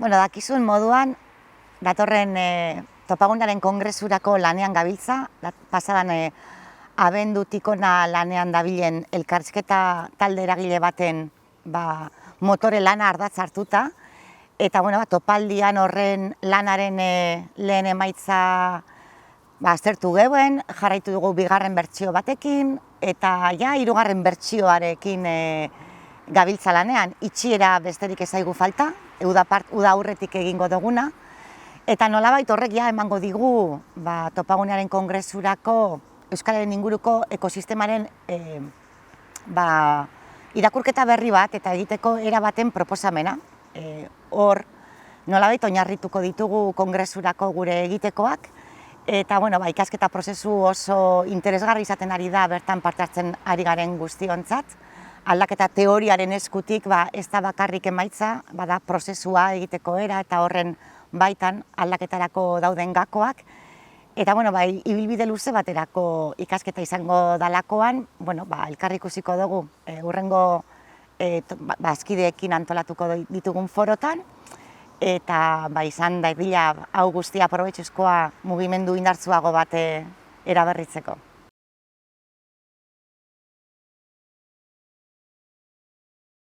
Bueno, dakizuen moduan, datorren topagunaren kongresurako lanean gabiltza, pasadan abendutikona lanean dabilen elkarrizketa talde eragile baten motore lana ardatz hartuta, eta topaldian horren lanaren lehen emaitza aztertu geuen, jarraitu dugu bigarren bertsio batekin, eta ja hirugarren bertsioarekin gabiltza lanean, itxiera besterik ez zaigu falta, uda aurretik egingo duguna, eta nolabait horrek ja emango digu topagunearen kongresurako Euskararen inguruko ekosistemaren irakurketa berri bat eta egiteko era baten proposamena. Hor nolabait oinarrituko ditugu kongresurako gure egitekoak, eta ikasketa prozesu oso interesgarri izaten ari da bertan parte hartzen ari garen guztiontzat. Aldaketa teoriaren eskutik ez da bakarrik emaitza, bada prozesua egiteko era eta horren baitan aldaketarako dauden gakoak. Eta ibilbide luze baterako ikasketa izango dalakoan, elkar ikusiko dugu hurrengo bazkideekin antolatuko ditugun forotan, eta izan da hau guztia aprobetxuzkoa mugimendu indartsuago bat eraberritzeko.